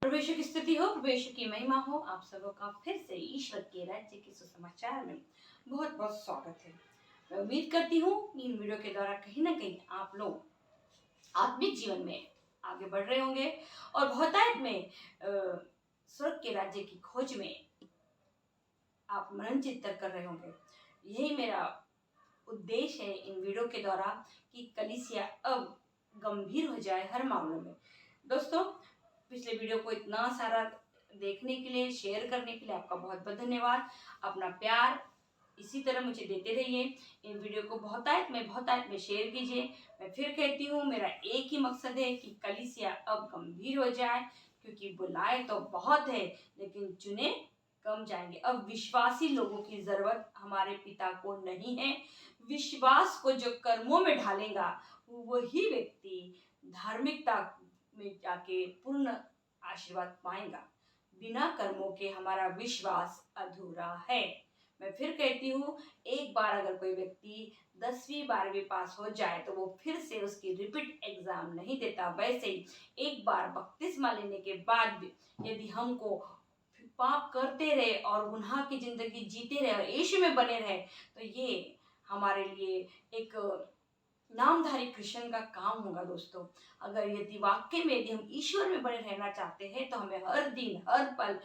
परमेश्वर की स्तुति हो, परमेश्वर की महिमा हो। आप सबों का फिर से ईश्वर के राज्य के सुसमाचार में बहुत बहुत स्वागत है। मैं उम्मीद करती हूँ कि इन वीडियो के द्वारा कहीं ना कहीं आप लोग आत्मिक जीवन में आगे बढ़ रहे होंगे और बहुतायत में स्वर्ग के राज्य की खोज में आप मनन चिंतन कर रहे होंगे। यही मेरा उद्देश्य है इन वीडियो के द्वारा कि कलीसिया अब गंभीर हो जाए हर मामलों में। दोस्तों, पिछले वीडियो को इतना सारा देखने के लिए, शेयर करने के लिए आपका बहुत बहुत धन्यवाद। अपना प्यार इसी तरह मुझे देते रहिए। इन वीडियो को बहुतायत में शेयर कीजिए। मैं फिर कहती हूँ, मेरा एक ही मकसद है कि कलीसिया अब गंभीर हो जाए, क्योंकि बुलाए तो बहुत है लेकिन चुने कम जाएंगे। अब विश्वासी लोगों की जरूरत हमारे पिता को नहीं है। विश्वास को जो कर्मों में ढालेगा वही व्यक्ति धार्मिकता में जाके पूर्ण आशीर्वाद पाएगा। बिना कर्मों के हमारा विश्वास अधूरा है। मैं फिर कहती हूँ, एक बार अगर कोई व्यक्ति 10वीं 12वीं पास हो जाए तो वो फिर से उसकी रिपीट एग्जाम नहीं देता। वैसे ही एक बार बपतिस्मा लेने के बाद भी यदि हमको पाप करते रहे और गुनाह की जिंदगी जीते रहे और यीशु में बने रहे तो ये हमारे लिए एक नामधारी कृष्ण का काम होगा। दोस्तों, अगर यदि वाक्य में यदि हम ईश्वर में बने रहना चाहते हैं तो हमें हर दिन हर पल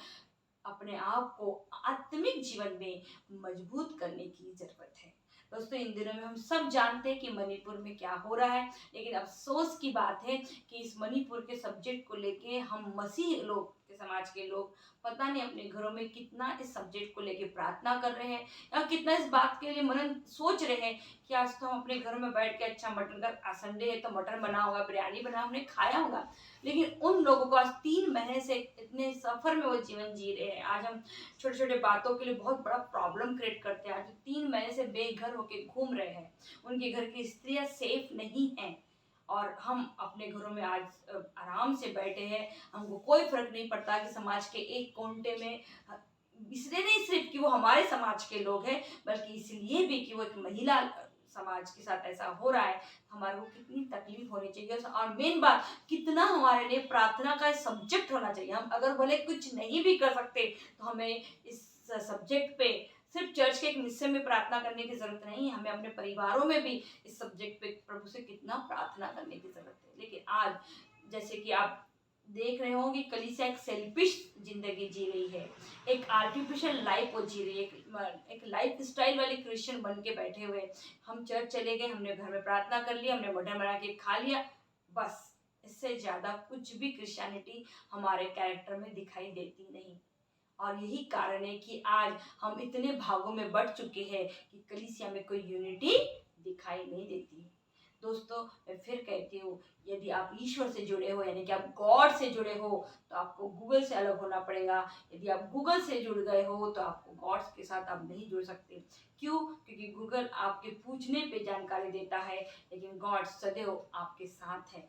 अपने आप को आत्मिक जीवन में मजबूत करने की जरूरत है। दोस्तों, इन दिनों में हम सब जानते हैं कि मणिपुर में क्या हो रहा है, लेकिन अफसोस की बात है कि इस मणिपुर के सब्जेक्ट को लेके हम मसीह लोग के समाज के लोग पता नहीं अपने घरों में कितना इस सब्जेक्ट को लेके प्रार्थना कर रहे हैं या कितना इस बात के लिए मनन सोच रहे हैं कि आज तो हम अपने घरों में बैठ के अच्छा मटन का संडे है तो मटन बना होगा, बिरयानी बना, हमने खाया होगा। लेकिन उन लोगों को आज 3 महीने से इतने सफर में वो जीवन जी रहे हैं। आज हम छोटे छोटे बातों के लिए बहुत बड़ा प्रॉब्लम क्रिएट करते हैं। आज 3 महीने से बेघर होके घूम रहे हैं, उनके घर की स्त्रियां सेफ नहीं हैं और हम अपने घरों में आज आराम से बैठे हैं। हमको कोई फर्क नहीं पड़ता कि समाज के एक कोने में, इसलिए नहीं सिर्फ कि वो हमारे समाज के लोग हैं, बल्कि इसलिए भी कि वो एक महिला समाज के साथ ऐसा हो रहा है। हमारे को कितनी तकलीफ होनी चाहिए और मेन बात, कितना हमारे लिए प्रार्थना का सब्जेक्ट होना चाहिए। हम अगर भले कुछ नहीं भी कर सकते तो हमें इस सब्जेक्ट पे सिर्फ चर्च के एक हिस्से में प्रार्थना करने की जरूरत नहीं है, हमें अपने परिवारों में भी इस सब्जेक्ट पे प्रभु से कितना प्रार्थना करने की जरूरत है। लेकिन आज जैसे कि आप देख रहे हो कि कलीसिया एक सेल्फिश जिंदगी जी रही है, एक आर्टिफिशियल लाइफ वो जी रही है, एक लाइफ स्टाइल वाले क्रिश्चियन बन के बैठे हुए। हम चर्च चले गए, हमने घर में प्रार्थना कर लिया, हमने मटन बना के खा लिया, बस। इससे ज्यादा कुछ भी क्रिश्चियनिटी हमारे कैरेक्टर में दिखाई देती नहीं। और यही कारण है कि आज हम इतने भागों में बढ़ चुके हैं कि कलीसिया में कोई यूनिटी दिखाई नहीं देती। दोस्तों, मैं फिर कहती हूँ, यदि आप ईश्वर से जुड़े हो यानी कि आप गॉड से जुड़े हो तो आपको गूगल से अलग होना पड़ेगा। यदि आप गूगल से जुड़ गए हो तो आपको गॉड के साथ आप नहीं जुड़ सकते। क्यों? क्योंकि गूगल आपके पूछने पे जानकारी देता है, लेकिन गॉड सदैव आपके साथ है।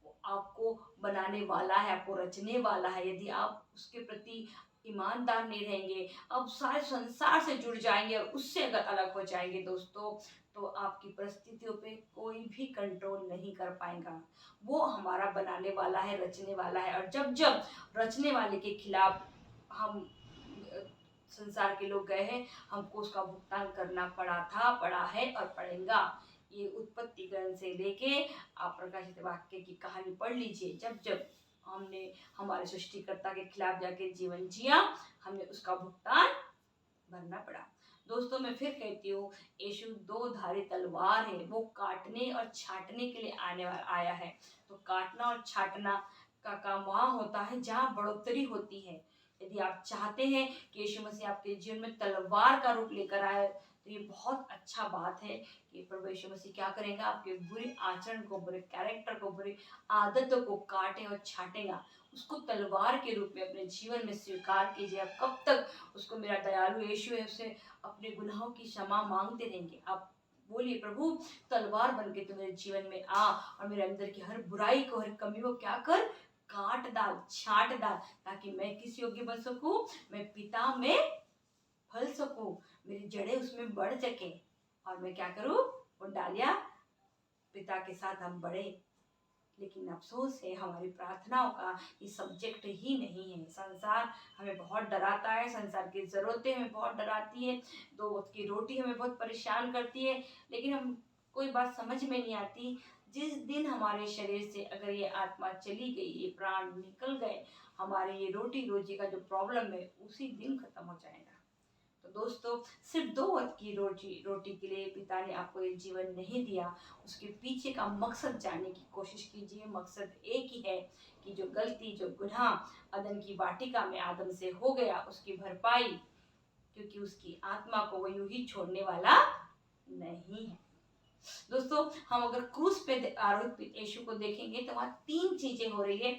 वो आपको बनाने वाला है, आपको रचने वाला है। यदि आप उसके प्रति ईमानदार नहीं रहेंगे, अब सारे संसार से जुड़ जाएंगे और उससे अगर अलग हो जाएंगे दोस्तों, तो आपकी परिस्थितियों पे कोई भी कंट्रोल नहीं कर पाएगा। वो हमारा बनाने वाला है, रचने वाला है, और जब जब रचने वाले के खिलाफ हम संसार के लोग गए हैं, हमको उसका भुगतान करना पड़ा था, पड़ा है और पड़ेगा। ये उत्पत्ति ग्रंथ से लेके आप प्रकाशित वाक्य की कहानी पढ़ लीजिए। जब जब हमने हमारे सृष्टिकर्ता के खिलाफ जाके जीवन जिया, हमें उसका भुगतान भरना पड़ा। दोस्तों, मैं फिर कहती हूँ, यीशु 2 धारी तलवार है, वो काटने और छाटने के लिए आया है। तो काटना और छाटना का काम वहाँ होता है जहाँ बढ़ोतरी होती है। यदि आप चाहते हैं कि यीशु मसीह आपके जीवन में तलवार का रूप लेकर आए तो ये बहुत अच्छा बात है कि प्रभु यीशु मसीह क्या करेगा, आपके बुरे आचरण को, बुरे कैरेक्टर को, बुरी आदतों को काटे और छाटेगा। उसको तलवार के रूप में अपने जीवन में स्वीकार कीजिए। आप कब तक उसको, मेरा दयालु यीशु है, उससे अपने गुनाहों की क्षमा मांगते रहेंगे? आप बोलिए, प्रभु तलवार बन के तू मेरे जीवन में आ और मेरे अंदर की हर बुराई को, हर कमी को क्या कर, काट डाल, छाट डाल, ताकि मैं किस योग्य बन सकूं, मैं पिता में फल सकूं, मेरी जड़ें उसमें बढ़ सके और मैं क्या करूं, वो डालियां पिता के साथ हम बढ़े। लेकिन अफसोस है हमारी प्रार्थनाओं का ये सब्जेक्ट ही नहीं है। संसार हमें बहुत डराता है, संसार की ज़रूरतें हमें बहुत डराती है, दो वक़्त की रोटी हमें बहुत परेशान करती है, लेकिन हम कोई बात समझ में नहीं आती। जिस दिन हमारे शरीर से अगर ये आत्मा चली गई, ये प्राण निकल गए, हमारे ये रोटी-रोज़ी का जो प्रॉब्लम है, उसी दिन खत्म हो जाएगा। तो दोस्तों, सिर्फ 2 वक़्त की रोटी रोटी के लिए पिता ने आपको ये जीवन नहीं दिया, उसके पीछे का मकसद जानने की कोशिश कीजिए। मकसद एक ही है कि जो गलती, जो गुनाह अदन की वाटिका में आदम से हो गया, उसकी भरपाई, क्योंकि उसकी आत्मा को वो यूँ ही छोड़ने वाला नहीं है। दोस्तों, हम अगर क्रूस पे आरोहित यीशु को देखेंगे तो वहाँ 3 चीज़ें हो रही है।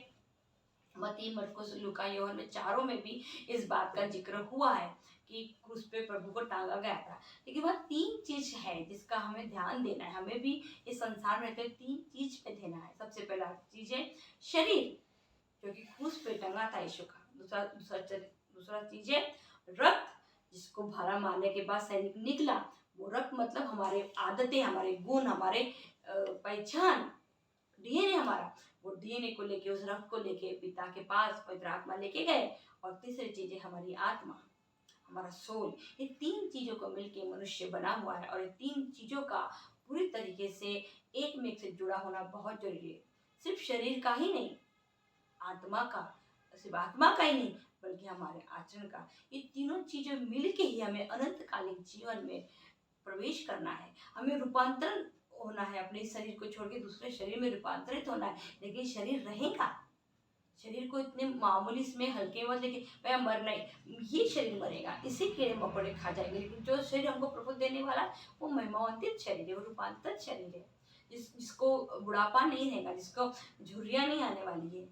मत्ती, मरकुस, लूका, यूहन्ना में चारों में भी इस बात का जिक्र हुआ है कि क्रूस पे प्रभु को टांगा गया था। लेकिन वह 3 चीज है जिसका हमें ध्यान देना है। हमें भी इस संसार में रहते 3 चीज पे देना है। सबसे पहला चीज है शरीर, जो कि क्रूस पे टंगा था यीशु का। दूसरा चीज है रक्त, जिसको भाला मारने के बाद सैनिक निकला। वो रक्त मतलब हमारे आदतें, हमारे गुण, हमारे पहचान, डीएनए हमारा। वो डीएनए को लेके, उस रक्त को लेके पिता के पास पवित्र आत्मा लेके गए। और तीसरी चीज है हमारी आत्मा, हमारा सोल। ये 3 चीजों को मिलके मनुष्य बना हुआ है, और ये 3 चीजों का पूरी तरीके से एक में एक से जुड़ा होना बहुत जरूरी है। सिर्फ शरीर का ही नहीं, आत्मा का, सिर्फ आत्मा का ही नहीं, बल्कि हमारे आचरण का। ये तीनों चीजें मिलके ही हमें अनंतकालीन जीवन में प्रवेश करना है। हमें रूपांतरण होना है, अपने शरीर को छोड़ के दूसरे शरीर में रूपांतरित होना है। लेकिन शरीर रहेगा, शरीर को इतने मामूली इसमें हल्के मत लेके भैया मरना ही, ये शरीर मरेगा, इसी कीड़े मकोड़े खा जाएंगे। लेकिन जो शरीर हमको प्रभु देने वाला है, वो महिमान्वित शरीर है, वो रूपांतरित शरीर है, जिसको बुढ़ापा नहीं रहेगा, जिसको झुर्रियाँ नहीं आने वाली है,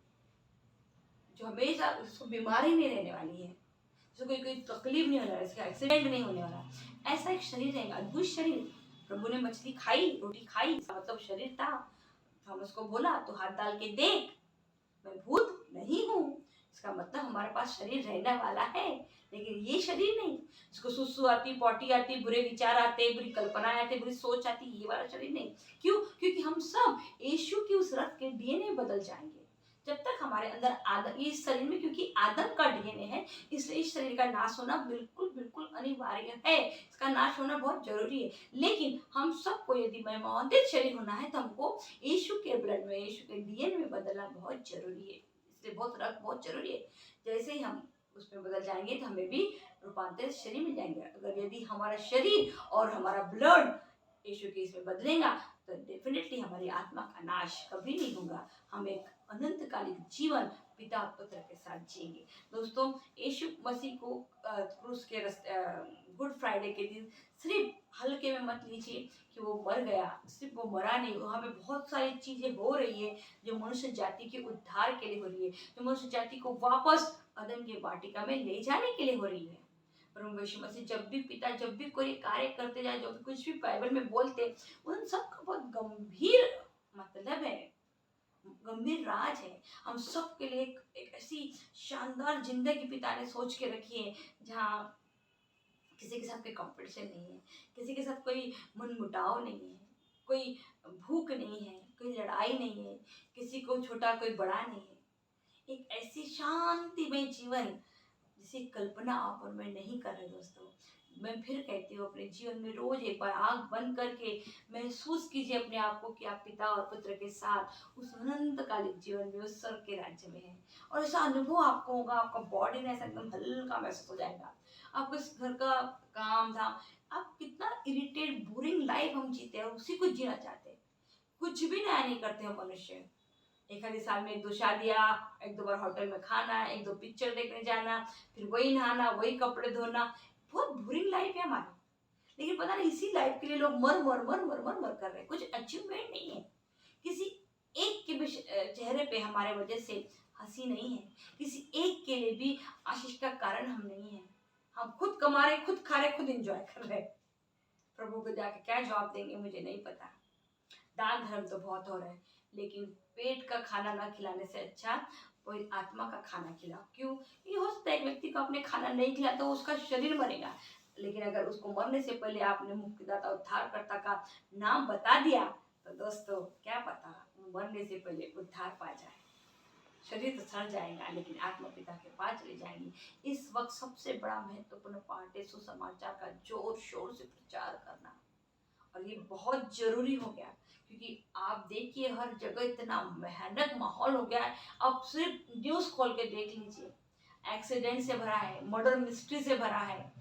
जो हमेशा उसको बीमारी नहीं रहने वाली है, जिसको कोई कोई तकलीफ नहीं होने वाला, इसका एक्सीडेंट नहीं होने वाला। ऐसा एक शरीर रहेगा, अद्भुत शरीर। प्रभु ने मछली खाई, रोटी खाई, इसका मतलब शरीर था। हम उसको बोला तो हाथ डाल के देख, मैं भूत नहीं हूँ। इसका मतलब हमारे पास शरीर रहने वाला है, लेकिन ये शरीर नहीं। इसको सुसु आती, पॉटी आती, बुरे विचार आते, बुरी कल्पनाएं आती, बुरी सोच आती, ये वाला शरीर नहीं। क्यों? क्योंकि हम सब यीशु की उस रक्त के डीएनए बदल जाएंगे। जब तक हमारे अंदर आदम, इस शरीर में क्योंकि आदम का डीएनए है, इसलिए इस शरीर का नाश होना बिल्कुल बिल्कुल अनिवार्य है। इसका नाश होना बहुत जरूरी है। लेकिन हम सबको यदि महिमान्वित शरीर होना है, तो हमको यीशु के ब्लड में, यीशु के डीएनए में बदलना बहुत जरूरी है। इसलिए बहुत रक्त बहुत जरूरी है। जैसे ही हम उसमें बदल जाएंगे तो हमें भी रूपांतरित शरीर मिल जाएंगे। अगर यदि हमारा शरीर और हमारा ब्लड यीशु के इसमें बदलेगा, तो डेफिनेटली हमारी आत्मा का नाश कभी नहीं होगा। हम एक अनंतकालिक जीवन पिता पुत्र के साथ जिएंगे। दोस्तों, यीशु मसीह को क्रूस के गुड फ्राइडे के दिन सिर्फ हल्के में मत लीजिए कि वो मर गया। सिर्फ वो मरा नहीं, वहाँ पे बहुत सारी चीजें हो रही है जो मनुष्य जाति के उद्धार के लिए हो रही है, जो मनुष्य जाति को वापस अदन के वाटिका में ले जाने के लिए हो रही है। प्रभु यीशु मसीह जब भी पिता, जब भी कोई कार्य करते जाए, जो भी कुछ भी बाइबल में बोलते, उन सब का बहुत गंभीर मतलब है, गंभीर राज है। हम सब के लिए एक ऐसी शानदार जिंदगी पिता ने सोच के रखी है, जहाँ किसी के साथ कोई कंपटीशन नहीं है, किसी के साथ कोई मनमुटाव नहीं है, कोई भूख नहीं है, कोई लड़ाई नहीं है, किसी को छोटा कोई बड़ा नहीं है। एक ऐसी शांतिमय जीवन जिसकी कल्पना आप और मैं नहीं कर रहे। दोस्तों, मैं फिर कहती हूँ, अपने जीवन में रोज एक बार आंख बंद करके महसूस कीजिए अपने आप को कि आप पिता और पुत्र के साथ उस अनंतकालिक जीवन में, उस स्वर्ग के राज्य में हैं। और ऐसा अनुभव आपको होगा, आपका बॉडी में ऐसा एकदम हल्का महसूस हो जाएगा। आपको इस घर का काम धाम, आप कितना इरिटेट बोरिंग लाइफ हम जीते हैं, उसी को जीना चाहते हैं। कुछ भी नया नहीं करते हम मनुष्य। एक आधे साल में 1-2 शादियाँ, 1-2 बार होटल में खाना, 1-2 पिक्चर देखने जाना, फिर वही नहाना, वही कपड़े धोना। बहुत बोरिंग लाइफ है हमारी। लेकिन पता नहीं इसी लाइफ के लिए लोग मर मर मर मर मर मर कर रहे हैं। कुछ अचीवमेंट नहीं है, किसी एक के भी चेहरे पे हमारे वजह से हंसी नहीं है, किसी एक के लिए भी आशीष का कारण हम नहीं है। हम खुद कमा रहे, खुद खा रहे, खुद एंजॉय कर रहे। प्रभु को जाके क्या जवाब देंगे मुझे नहीं पता। दान धर्म तो बहुत हो रहा है, लेकिन पेट का खाना ना खिलाने से अच्छा कोई आत्मा का खाना खिलाओ। क्यों? ये हो सकता है एक व्यक्ति को आपने खाना नहीं खिलाया तो उसका शरीर मरेगा, लेकिन अगर उसको मरने से पहले आपने मुक्तिदाता उद्धारकर्ता का नाम बता दिया, तो दोस्तों क्या पता मरने से पहले उद्धार पा जाए। शरीर तो सड़ जाएगा लेकिन आत्मा पिता के पास चली जाएगी। इस वक्त सबसे बड़ा महत्वपूर्ण पार्ट है सुसमाचार का जोर शोर से प्रचार करना, और ये बहुत जरूरी हो गया क्योंकि आप देखिए हर जगह इतना भयानक माहौल हो गया है। आप सिर्फ न्यूज खोल के देख लीजिए, एक्सीडेंट से भरा है, मर्डर मिस्ट्री से भरा है,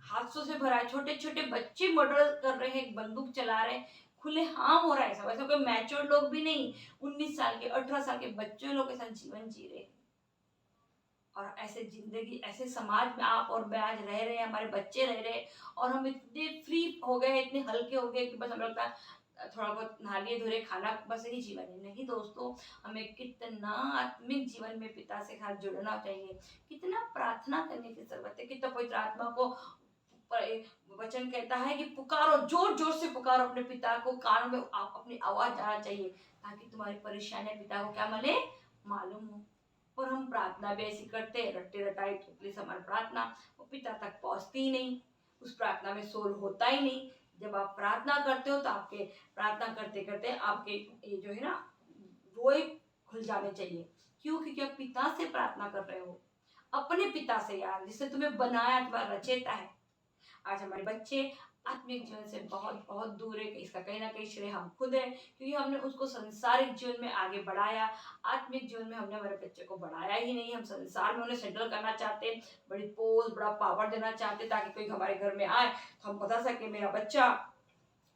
हादसों से भरा है। छोटे छोटे बच्चे मर्डर कर रहे हैं, बंदूक चला रहे हैं, खुले आम हो रहा है सब। ऐसा कोई मैच्योर लोग भी नहीं, 19 साल के 18 साल के बच्चों लोग के साथ जीवन जी रहे हैं। और ऐसे जिंदगी, ऐसे समाज में आप और मैं आज रह रहे हैं, हमारे बच्चे रह रहे हैं, और हम इतने फ्री हो गए, इतने हल्के हो गए कि बस हमें लगता है थोड़ा बहुत नहा लिए धोरे खाना, बस यही जीवन है। नहीं दोस्तों, हमें कितना आत्मिक जीवन में पिता से साथ जुड़ना चाहिए, कितना प्रार्थना करने की जरूरत है, कितना पवित्र आत्मा को वचन कहता है कि पुकारो, जोर जोर से पुकारो अपने पिता को, कान में आप अपनी आवाज आना चाहिए ताकि तुम्हारी परेशानियां पिता को क्या मिले, मालूम हो। और हम प्रार्थना भी ऐसी करते हैं, रट्टे रटाई, तो प्लीज हमारी प्रार्थना वो पिता तक पहुंचती ही नहीं, उस प्रार्थना में सोल होता ही नहीं। जब आप प्रार्थना करते हो तो आपके प्रार्थना करते करते आपके ये जो है ना रोए खुल जाने चाहिए। क्यों? क्योंकि आप पिता से प्रार्थना कर रहे हो, अपने पिता से यार, जिसने तुम्हें बनाया, तुम्हारा रचेता है। आज हमारे बच्चे आत्मिक जीवन से बहुत बहुत दूर है, इसका कहीं ना कहीं श्रेय हम खुद है क्योंकि हमने उसको संसारिक जीवन में आगे बढ़ाया। आत्मिक जीवन में हमने हमारे बच्चे को बढ़ाया ही नहीं। हम संसार में उन्हें सेटल करना चाहते, बड़ी पोस्ट, बड़ा पावर देना चाहते ताकि कोई हमारे घर में आए तो हम बता सके मेरा बच्चा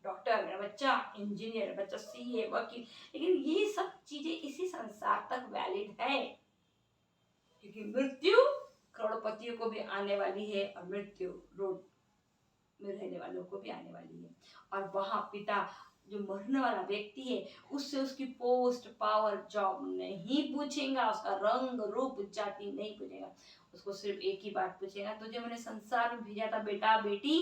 डॉक्टर, मेरा बच्चा इंजीनियर, मेरा बच्चा सीए, वकील। लेकिन ये सब चीजें इसी संसार तक वैलिड है क्योंकि मृत्यु करोड़पतियों को भी आने वाली है और मृत्यु रोड में रहने वालों को भी आने वाली है। और वहां पिता जो मरने वाला व्यक्ति है उससे उसकी पोस्ट, पावर, जॉब नहीं पूछेगा, उसका रंग रूप जाति नहीं पूछेगा, उसको सिर्फ एक ही बात पूछेगा, तुझे मैंने संसार में भेजा था बेटा बेटी,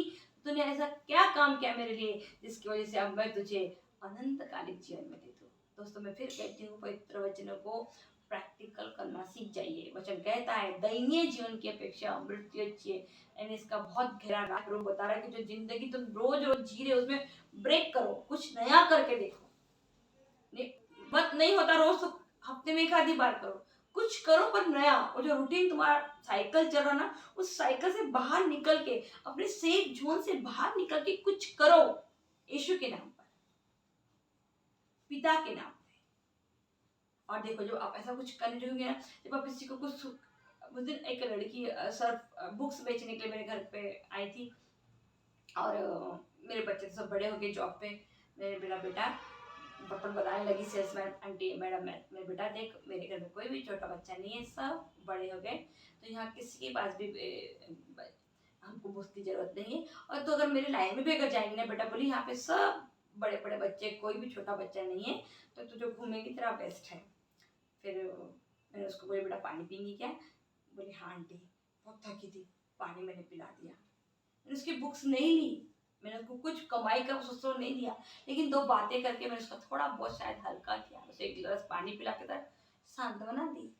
तूने ऐसा क्या काम किया मेरे लिए जिसकी वजह से अब मैं तुझे अनंतकालिक जीवन में दे दूं। दोस्तों मैं फिर कहती हूँ, पवित्र वचनों को प्रैक्टिकल करना सीख जाइए। वचन कहता है दयनीय जीवन की अपेक्षा मृत्यु अच्छी है। यानी इसका बहुत गहरा रूप बता रहा है कि जो जिंदगी तुम रोज रोज जी रहे हो उसमें ब्रेक करो, कुछ नया करके देखो। मत नहीं होता रोज तो हफ्ते में एक आधी बार करो, कुछ करो पर नया। और जो रूटीन तुम्हारा साइकिल चल रहा ना, उस साइकिल से बाहर निकल के, अपने सेफ जोन से बाहर निकल के कुछ करो यीशु के नाम पर, पिता के नाम। और देखो जब आप ऐसा कुछ करने लगोगे ना, जब आप किसी को कुछ, उस दिन एक लड़की सर बुक्स बेचने के लिए मेरे घर पे आई थी और मेरे बच्चे तो सब बड़े हो गए जॉब पे। मेरा बेटा बर्तन बताने लगी सेल्समैन आंटी, मैडम मेरे बेटा देख मेरे घर में कोई भी छोटा बच्चा नहीं है, सब बड़े हो गए, तो यहाँ किसी के पास भी हमको बुक्स की जरूरत नहीं है। और तो अगर मेरे लाइन में भी अगर जाएंगे ना बेटा, बोली यहाँ पे सब बड़े बड़े बच्चे, कोई भी छोटा बच्चा नहीं है, तो तू जो घूमेगी तेरा बेस्ट है। फिर मैंने उसको बोली बेटा पानी पीएंगी क्या? बोली हाँ आंटी, बहुत थकी थी, पानी मैंने पिला दिया। मैंने उसकी बुक्स नहीं ली, मैंने उसको कुछ कमाई का सोचो नहीं दिया, लेकिन दो बातें करके मैंने उसका थोड़ा बहुत शायद हल्का किया, उसे एक गिलास पानी पिला के तरह सांत्वना दी।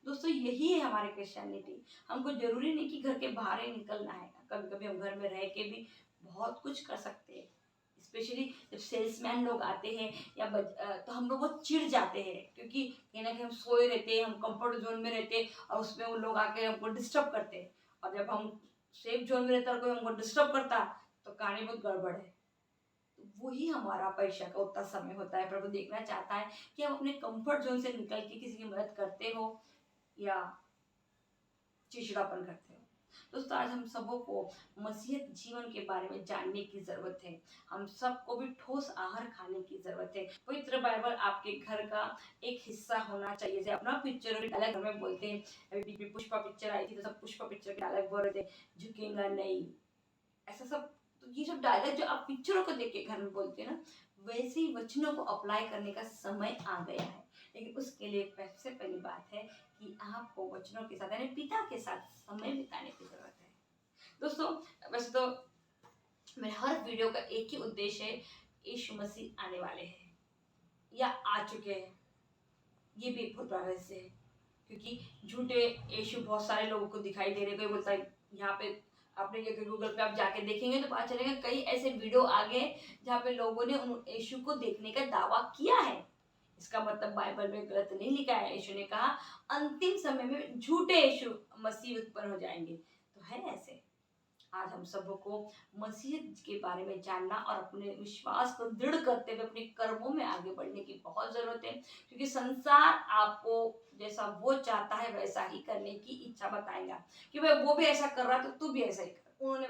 दोस्तों यही है हमारी क्रिश्चियनिटी। हमको जरूरी नहीं कि घर के बाहर ही निकलना है, कभी कभी हम घर में रह के भी बहुत कुछ कर सकते हैं। स्पेशली जब सेल्समैन लोग आते हैं या तो हम लोग बहुत चिढ़ जाते हैं क्योंकि कहीं ना कहीं हम सोए रहते हैं, हम कंफर्ट जोन में रहते हैं और उसमें वो लोग आके हमको डिस्टर्ब करते हैं। और जब हम सेफ जोन में रहते हैं और कोई हमको डिस्टर्ब करता तो कहानी बहुत गड़बड़ है। तो वही हमारा परीक्षा का उतना समय होता है। प्रभु देखना चाहता है कि हम अपने कंफर्ट जोन से निकल के किसी की मदद करते हो या चिड़चिड़ापन करते हो। दोस्तों आज हम सबों को मसीहत जीवन के बारे में जानने की जरूरत है। हम सबको भी ठोस आहार खाने की जरूरत है। पवित्र बाइबल आपके घर का एक हिस्सा होना चाहिए। जैसे अपना पिक्चर डायलॉग हमें बोलते हैं, अभी पुष्पा पिक्चर आई थी तो सब पुष्पा पिक्चर के डायलॉग बोल रहे थे, झुकेगा नहीं, ऐसा सब। तो ये सब डायलॉग जो आप पिक्चरों को देख के घर में बोलते हैं ना, वैसे ही वचनों को अप्लाई करने का समय आ गया है। लेकिन उसके लिए सबसे पहली बात है कि आपको वचनों के साथ यानी पिता के साथ समय बिताने की जरूरत है। दोस्तों वैसे तो मेरे हर वीडियो का एक ही उद्देश्य है, यीशु मसीह आने वाले हैं या आ चुके हैं, ये भी एक बहुत बड़ा रहस्य है क्योंकि झूठे यीशु बहुत सारे लोगों को दिखाई दे रहे। कोई बोलता है यहाँ पे, आपने ये गूगल पे आप जाके देखेंगे तो पता चलेगा कई ऐसे वीडियो आ गए जहाँ पे लोगों ने यीशु को देखने का दावा किया है। इसका मतलब बाइबल में गलत नहीं लिखा है। यीशु ने कहा अंतिम समय में झूठे यीशु मसीह उत्पन्न हो जाएंगे। तो है ऐसे आज हम सबको मसीह के बारे में जानना और अपने विश्वास को दृढ़ करते हुए अपने कर्मों में आगे बढ़ने की बहुत जरूरत है, क्योंकि संसार आपको जैसा वो चाहता है वैसा ही करने की इच्छा बताएगा कि भाई वो भी ऐसा कर रहा तो तू भी ऐसा ही कर, उन्होंने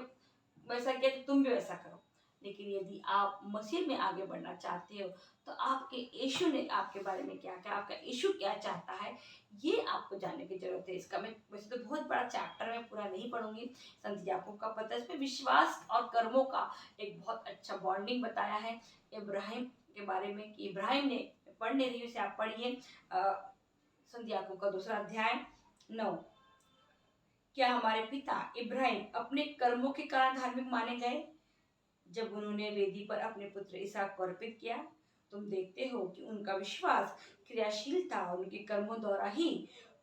वैसा किया तो तुम भी वैसा करो। लेकिन यदि आप मसीह में आगे बढ़ना चाहते हो तो आपके यीशु ने आपके बारे में क्या कहा, आपका यीशु क्या चाहता है, ये आपको जानने की जरूरत है। इसका मैं वैसे तो बहुत बड़ा चैप्टर मैं पूरा नहीं पढ़ूंगी, संत याकूब का पत्र इसमें विश्वास और कर्मों का एक बहुत अच्छा बॉन्डिंग बताया है। इब्राहिम के बारे में कि इब्राहिम ने, पढ़ नहीं रही हूँ, आप पढ़िए संत याकूब का 2 अध्याय 9। क्या हमारे पिता इब्राहिम अपने कर्मों के कारण धार्मिक माने गए जब उन्होंने वेदी पर अपने पुत्र इसहाक को अर्पित किया? तुम देखते हो कि उनका विश्वास क्रियाशीलता और उनके कर्मों द्वारा ही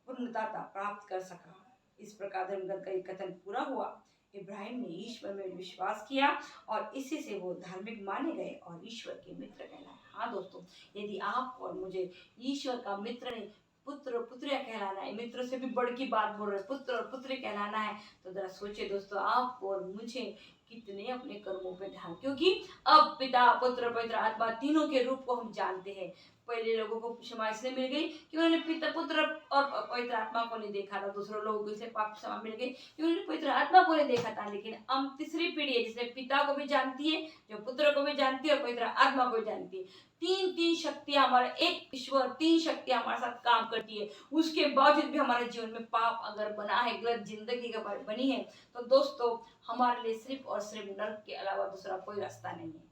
पूर्णता प्राप्त कर सका। इस प्रकार धर्मग्रंथ का एक कथन पूरा हुआ, इब्राहिम ने ईश्वर में विश्वास किया और इसी से वो धार्मिक माने गए और ईश्वर के मित्र कहलाए। हाँ दोस्तों, यदि आप और मुझे ईश्वर का मित्र नहीं पुत्र पुत्रिया कहलाना है, मित्र से भी बढ़ की बात बोल रहे पुत्र और पुत्री कहलाना है, तो जरा सोचिए दोस्तों, आप और मुझे कितने अपने कर्मों पे ध्यान, क्योंकि अब पिता पुत्र पवित्र आत्मा तीनों के रूप को हम जानते हैं। पहले लोगों को क्षमा इसलिए मिल गई कि उन्होंने पिता पुत्र और पवित्र आत्मा को नहीं देखा था, दूसरे लोगों को इसलिए पाप क्षमा मिल गई कि उन्होंने पवित्र आत्मा को नहीं देखा था। लेकिन हम तीसरी पीढ़ी है जिसने पिता को भी जानती है, जो पुत्र को भी जानती है और पवित्र आत्मा को भी जानती है। तीन शक्तियां हमारे, एक ईश्वर, 3 शक्तियां हमारे साथ काम करती है। उसके बावजूद भी हमारे जीवन में पाप अगर बना है, गलत जिंदगी का बनी है, तो दोस्तों हमारे लिए सिर्फ और सिर्फ नर्क के अलावा दूसरा कोई रास्ता नहीं है।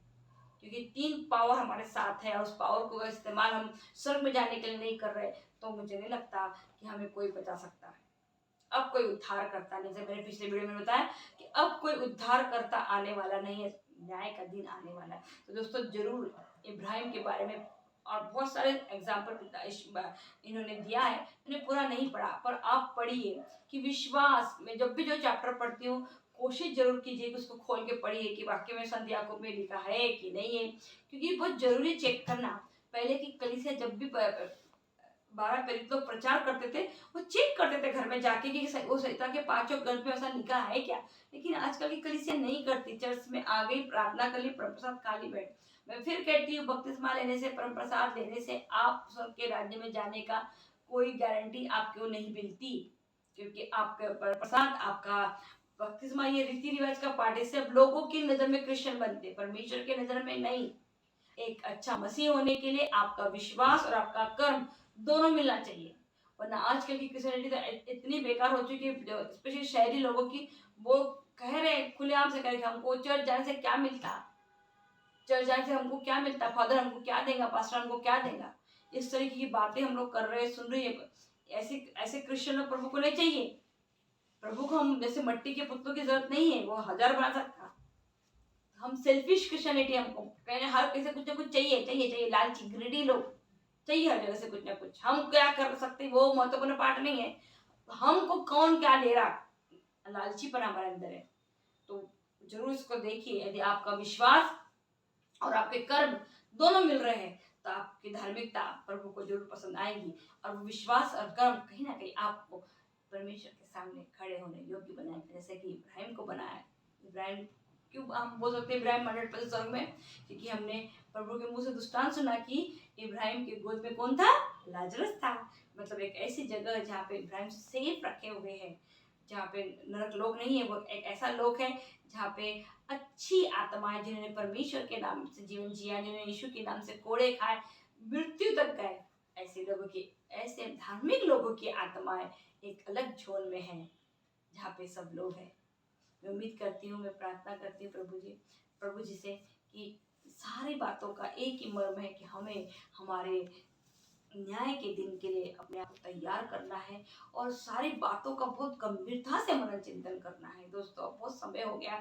क्योंकि 3 पावर हमारे साथ है और उस पावर को इस्तेमाल हम स्वर्ग में जाने के लिए नहीं कर रहे, तो मुझे नहीं लगता कि हमें कोई बचा सकता है। अब कोई उद्धार करता नहीं, जैसे मैंने पिछले वीडियो में बताया कि अब कोई उद्धार करता आने वाला नहीं है, न्याय का दिन आने वाला है। तो दोस्तों जरूर इब्राहिम के बारे में और बहुत सारे एग्जाम्पल इन्होंने दिया है, मैंने पूरा नहीं पढ़ा, पर आप पढ़िए कि विश्वास में जब भी जो चैप्टर पढ़ती हूँ कोशिश जरूर कीजिए कि उसको खोल के पढ़िए कि वाक्य में संत याकूब में लिखा है कि नहीं है, क्योंकि बहुत जरूरी चेक करना। पहले की कलीसिया जब भी 12 प्रेरित लोग प्रचार करते थे, वो चेक करते थे घर में जाके कि वो संहिता के 5 ग्रंथ में ऐसा लिखा है क्या। लेकिन आजकल की कलीसिया नहीं करती, चर्च में आ गई, प्रार्थना कर ली, परम प्रसाद खा ली, बैठ। मैं फिर कहती हूँ बपतिस्मा लेने से, परम प्रसाद लेने से आप स्वर्ग के राज्य में जाने का कोई गारंटी आपको नहीं मिलती, क्योंकि आपका प्रसाद, आपका बपतिस्मा ये रीति रिवाज का पार्ट है, सिर्फ लोगों की नजर में क्रिश्चियन बनते, परमेश्वर के नजर में नहीं। एक अच्छा मसीह होने के लिए आपका विश्वास और आपका कर्म दोनों मिलना चाहिए, वरना आजकल की क्रिश्चियनिटी तो इतनी बेकार हो चुकी है, स्पेशली शहरी लोगों की। वो कह रहे हैं खुलेआम से, कह रहे हमको चर्च जाने से क्या मिलता, चर्च जाने से हमको क्या मिलता, फादर हमको क्या देगा, पास्टर हमको क्या देगा। इस तरीके की बातें हम लोग कर रहे हैं, सुन रही है। ऐसे ऐसे क्रिश्चियन लोग प्रभु को नहीं चाहिए। प्रभु को हम जैसे मट्टी के पुतलों की जरूरत नहीं है, वो 1000 बना सकता। हम सेल्फिश क्रिश्चियनिटी, हमको कहने हर किसी से कुछ ना कुछ चाहिए चाहिए चाहिए, लालची ग्रीडी लोग चाहिए हर जगह से कुछ ना कुछ। हम क्या कर सकते वो महत्वपूर्ण पार्ट नहीं है, हमको कौन क्या दे रहा, लालचीपन हमारे अंदर है। तो जरूर इसको देखिए, यदि आपका विश्वास और आपके कर्म दोनों मिल रहे हैं तो आपकी धार्मिकता प्रभु को जरूर पसंद आएगी, और वो विश्वास और कर्म कहीं ना कहीं आपको परमेश्वर के सामने खड़े होने योग्य बनाएंगे, जैसे कि इब्राहिम को बनाया। इब्राहिम क्यों हम बोल सकते हैं इब्राहिम 100% स्वर्ग में, क्योंकि हमने प्रभु के मुंह से दृष्टांत सुना कि इब्राहिम के गोद में कौन था, लाजरस था। मतलब एक ऐसी जगह है जहाँ पे इब्राहिम सेफ रखे हुए हैं, जहाँ पे नरक लोक नहीं है, वो एक ऐसा लोक है जहाँ पे अच्छी आत्माएं, जिन्होंने परमेश्वर के नाम से जीवन जिया, जिन्होंने यीशु के नाम से कोड़े खाए, मृत्यु तक गए, ऐसे लोगों की, ऐसे धार्मिक लोगों की आत्माएं एक अलग झोन में है जहाँ पे सब लोग हैं। मैं उम्मीद करती हूँ, मैं प्रार्थना करती हूँ प्रभु जी से कि सारी बातों का एक ही मर्म है कि हमें हमारे न्याय के दिन के लिए अपने आप को तैयार करना है और सारी बातों का बहुत गंभीरता से मनन चिंतन करना है। दोस्तों अब बहुत समय हो गया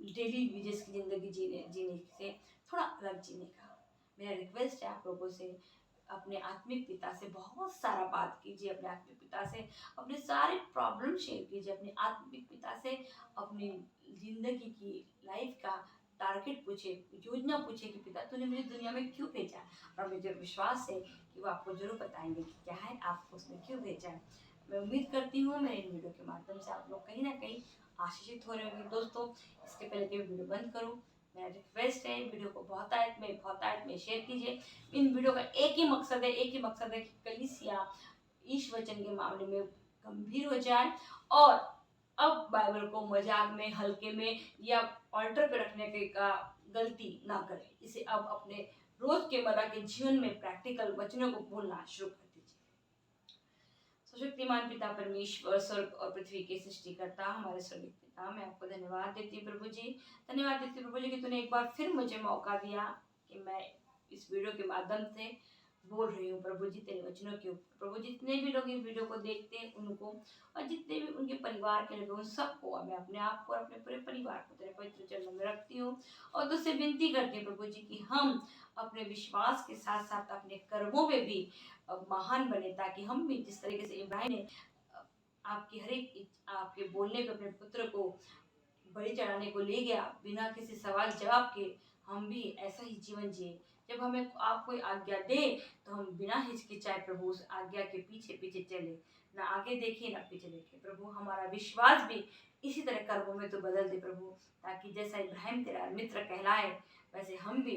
डेली विजेस की जिंदगी जीने से थोड़ा अलग जीने का। मेरा रिक्वेस्ट है आप लोगों से, अपने आत्मिक पिता से बहुत सारा बात कीजिए, अपने आत्मिक पिता से अपने सारे प्रॉब्लम शेयर कीजिए, अपने आत्मिक पिता से अपनी जिंदगी की लाइफ का टारगेट पूछे, योजना पूछे कि पिता तूने मुझे दुनिया में क्यों भेजा, और मुझे विश्वास है कि वो आपको जरूर बताएंगे कि क्या है, आपको उसने क्यों भेजा है। मैं उम्मीद करती हूँ मेरे इन वीडियो के माध्यम से आप लोग कहीं ना कहीं आशीषित हो रहे होंगे। दोस्तों, इसके पहले कि मैं वीडियो बंद करूँ, मेरा रिक्वेस्ट है वीडियो को बहुत में शेयर कीजिए। इन वीडियो का एक ही मकसद है कि कलीसिया ईश वचन के मामले में गंभीर हो जाए, और अब बाइबल को मजाक में, हल्के में या ऑल्टर पे रखने के का गलती ना करें। इसे अब अपने रोज के मर्रा के जीवन में प्रैक्टिकल वचनों को बोलना शुरू कर दीजिए। शक्तिमान पिता परमेश्वर, स्वर्ग और पृथ्वी के सृष्टिकर्ता, हमारे स्वर्गीय पिता, मैं आपको धन्यवाद देती हूँ प्रभु जी। धन्यवाद देती हूँ प्रभु जी कि तूने एक बार फिर मुझे मौका दिया कि मैं इस वीडियो के माध्यम से बोल रही हूँ प्रभु जी तेरे वचनों के ऊपर। प्रभु जितने भी लोग इस वीडियो को देखते हैं उनको, और जितने भी उनके परिवार के लोग, उन सबको मैं अपने आप को और अपने पूरे परिवार को तेरे पवित्र चरणों में रखती हूँ, और तुझसे विनती करती हूँ प्रभु जी कि हम अपने विश्वास के साथ साथ अपने कर्मों में भी महान बने, ताकि हम भी जिस तरीके से इब्राहिम ने आपकी हर एक आपके बोलने पे अपने पुत्र को बलि चढ़ाने को ले गया बिना किसी सवाल जवाब के, हम भी ऐसा ही जीवन जिए। जब हमें आप कोई आज्ञा दे तो हम बिना हिचकिचाए प्रभु उस आज्ञा के पीछे पीछे चले, ना आगे देखे ना पीछे देखे। प्रभु हमारा विश्वास भी इसी तरह कर्मों में तो बदल दे प्रभु, ताकि जैसा इब्राहिम तेरा मित्र कहलाए वैसे हम भी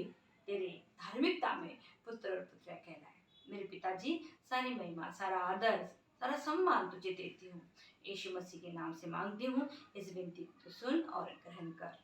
तेरे धार्मिकता में पुत्र और पुत्रिया कहलाए। मेरे पिताजी, सारी महिमा, सारा आदर, सारा सम्मान तुझे देती हूँ। यीशु मसीह के नाम से मांगती हूँ, इस विनती को तो सुन और ग्रहण कर।